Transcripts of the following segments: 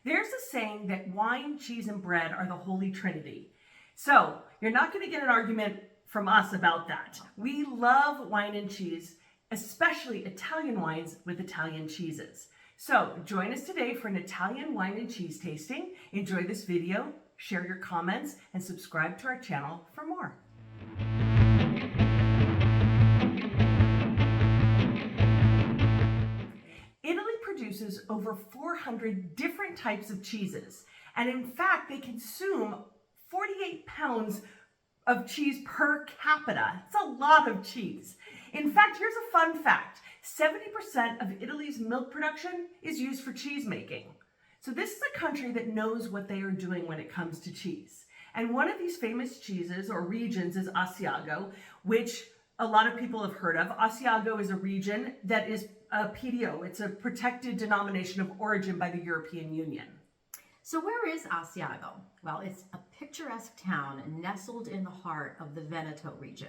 There's a saying that wine, cheese, and bread are the holy trinity. So you're not going to get an argument from us about that. We love wine and cheese, especially Italian wines with Italian cheeses. So join us today for an Italian wine and cheese tasting. Enjoy this video, share your comments, and subscribe to our channel for more. Italy produces over 400 different types of cheeses, and in fact, they consume 48 pounds of cheese per capita. It's a lot of cheese. In fact, here's a fun fact. 70% of Italy's milk production is used for cheese making. So this is a country that knows what they are doing when it comes to cheese. And one of these famous cheeses or regions is Asiago, which a lot of people have heard of. Asiago is a region that is a PDO. It's a protected denomination of origin by the European Union. So where is Asiago? Well, it's a picturesque town nestled in the heart of the Veneto region.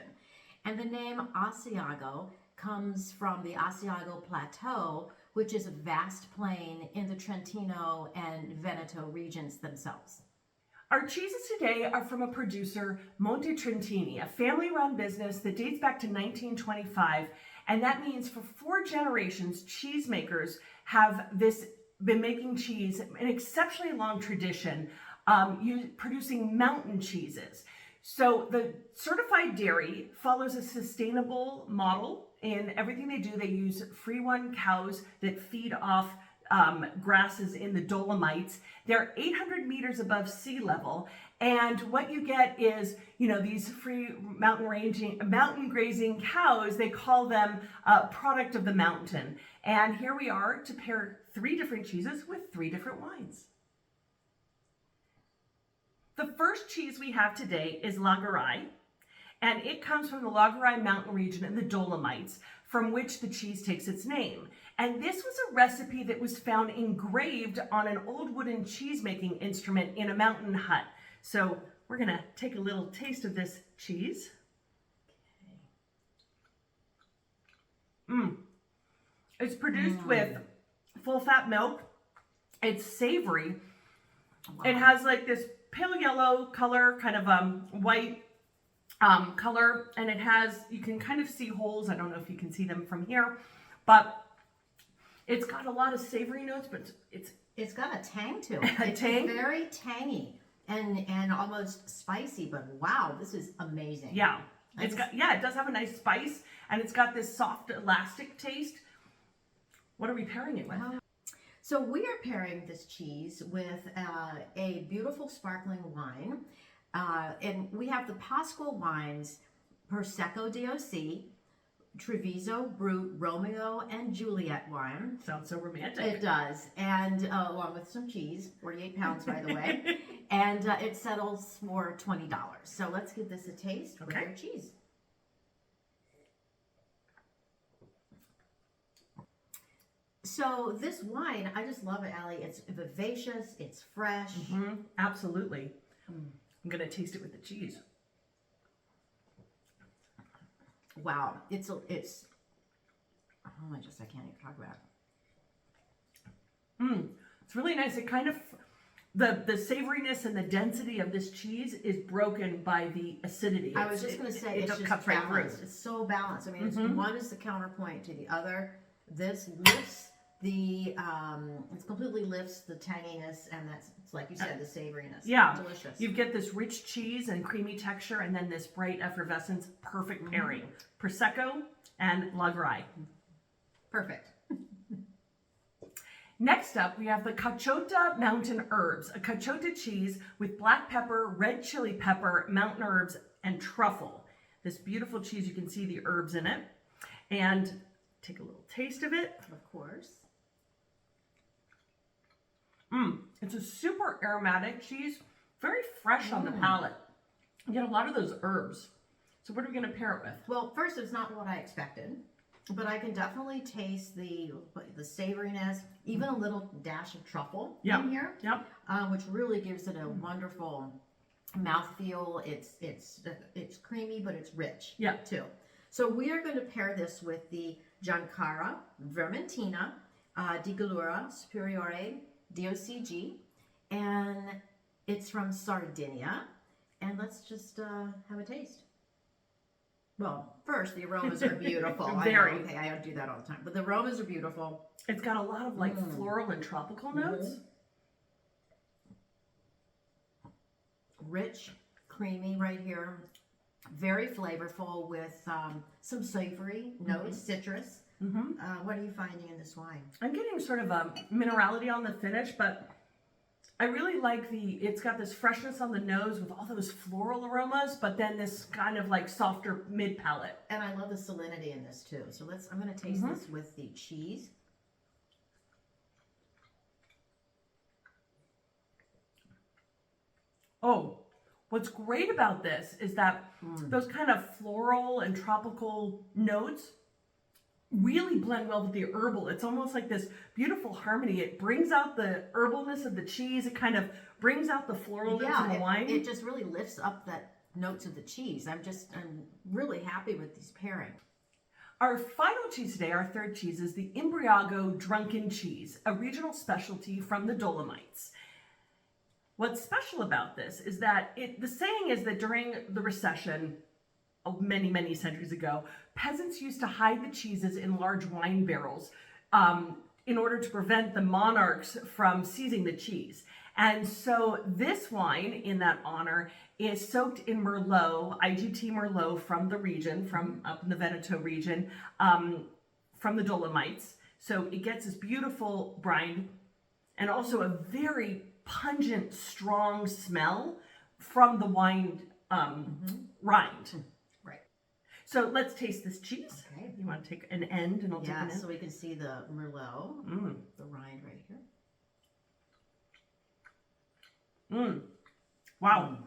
And the name Asiago comes from the Asiago Plateau, which is a vast plain in the Trentino and Veneto regions themselves. Our cheeses today are from a producer, Monti Trentini, a family-run business that dates back to 1925. And that means for 4 generations, cheesemakers have been making cheese, an exceptionally long tradition, producing mountain cheeses. So the certified dairy follows a sustainable model in everything they do. They use free-run cows that feed off grasses in the Dolomites. They're 800 meters above sea level. And what you get is, these free mountain grazing cows, they call them a product of the mountain. And here we are to pair 3 different cheeses with 3 different wines. The first cheese we have today is Lagorai, and it comes from the Lagorai mountain region in the Dolomites, from which the cheese takes its name. And this was a recipe that was found engraved on an old wooden cheese-making instrument in a mountain hut. So we're gonna take a little taste of this cheese. It's produced with full-fat milk. It's savory. Wow. It has like this pale yellow color, kind of white color, and it has, you can kind of see holes. I don't know if you can see them from here, but it's got a lot of savory notes, but it's got a tang to it. It's very tangy and almost spicy, but wow, this is amazing. Yeah. It does have a nice spice, and it's got this soft elastic taste. What are we pairing it with? So we are pairing this cheese with a beautiful sparkling wine. And we have the Pasqua wines, Prosecco DOCG, Treviso, Brut, Romeo, and Juliet wine. Sounds so romantic. It does. And along with some cheese, 48 pounds, by the way. And it settles for $20. So let's give this a taste with our cheese. So this wine, I just love it, Allie. It's vivacious, it's fresh. Absolutely. I'm gonna taste it with the cheese. Wow, I can't even talk about it. It's really nice. It kind of, the savoriness and the density of this cheese is broken by the acidity. I was just gonna say, it's just cuts right through. It's so balanced. I mean, one is the counterpoint to the other. This lifts it completely lifts the tanginess, and it's like you said, the savoriness. Yeah, delicious. You get this rich cheese and creamy texture, and then this bright effervescence. Perfect pairing. Prosecco and Lagorai. Perfect. Next up, we have the Caciotta mountain herbs, a Caciotta cheese with black pepper, red chili pepper, mountain herbs, and truffle. This beautiful cheese, you can see the herbs in it. And take a little taste of it. Of course. It's a super aromatic cheese, very fresh on the palate. You get a lot of those herbs. So what are we going to pair it with? Well, first, it's not what I expected, but I can definitely taste the savoriness, even a little dash of truffle in here, which really gives it a wonderful mouthfeel. It's creamy, but it's rich too. So we are going to pair this with the Jankara, Vermentino, di Gallura, Superiore, DOCG, and it's from Sardinia. And let's just have a taste. Well, first, the aromas are beautiful. Very. Okay, I don't do that all the time, but the aromas are beautiful. It's got a lot of like floral and tropical notes. Rich, creamy right here. Very flavorful with some savory notes, citrus. What are you finding in this wine? I'm getting sort of a minerality on the finish, but I really like it's got this freshness on the nose with all those floral aromas, but then this kind of like softer mid palate. And I love the salinity in this too. So I'm going to taste this with the cheese. Oh, what's great about this is that those kind of floral and tropical notes really blend well with the herbal. It's almost like this beautiful harmony. It brings out the herbalness of the cheese. It kind of brings out the floralness in the wine. It just really lifts up that notes of the cheese. I'm really happy with these pairings. Our final cheese today, our third cheese, is the Imbriago Drunken cheese, a regional specialty from the Dolomites. What's special about this is that the saying is that during the recession of many, many centuries ago, peasants used to hide the cheeses in large wine barrels in order to prevent the monarchs from seizing the cheese. And so this wine, in that honor, is soaked in Merlot, IGT Merlot from the region, from up in the Veneto region, from the Dolomites. So it gets this beautiful brine and also a very pungent, strong smell from the wine rind. Right. So let's taste this cheese. Okay. You want to take an end and I'll take an end? So we can see the Merlot, the rind right here. Wow.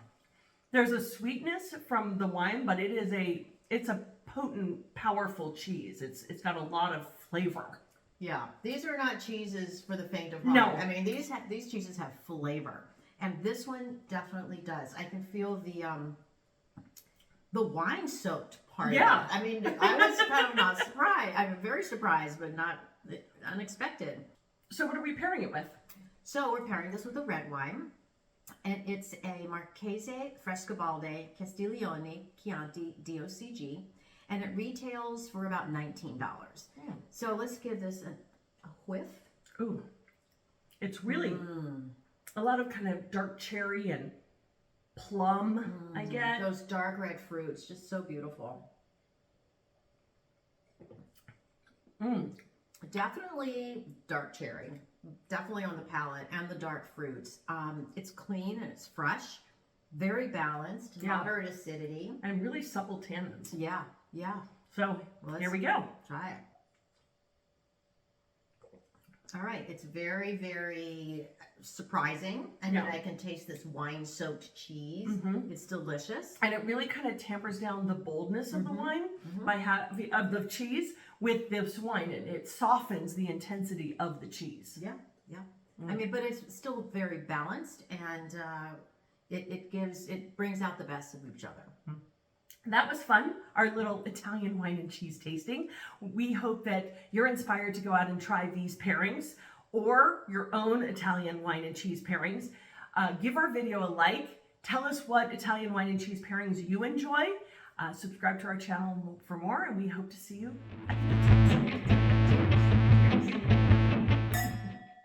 There's a sweetness from the wine, but it's a potent, powerful cheese. It's got a lot of flavor. Yeah, these are not cheeses for the faint of heart. No. I mean, these cheeses have flavor, and this one definitely does. I can feel the wine soaked part. Yeah. Of it. I mean, I was kind of not surprised. I'm very surprised, but not unexpected. So what are we pairing it with? So we're pairing this with a red wine, and it's a Marchesi Frescobaldi Castiglioni Chianti DOCG. And it retails for about $19. So let's give this a whiff. Ooh, it's really a lot of kind of dark cherry and plum, I get. Those dark red fruits, just so beautiful. Definitely dark cherry, definitely on the palate, and the dark fruits. It's clean and it's fresh, very balanced, moderate acidity. And really supple tannins. Yeah. So here we go. Try it. All right, it's very, very surprising. And I can taste this wine-soaked cheese. It's delicious. And it really kind of tampers down the boldness of the wine of the cheese with this wine. It softens the intensity of the cheese. Yeah. I mean, but it's still very balanced, and it brings out the best of each other. That was fun, our little Italian wine and cheese tasting. We hope that you're inspired to go out and try these pairings or your own Italian wine and cheese pairings. Give our video a like. Tell us what Italian wine and cheese pairings you enjoy. Subscribe to our channel for more, and we hope to see you at the next one.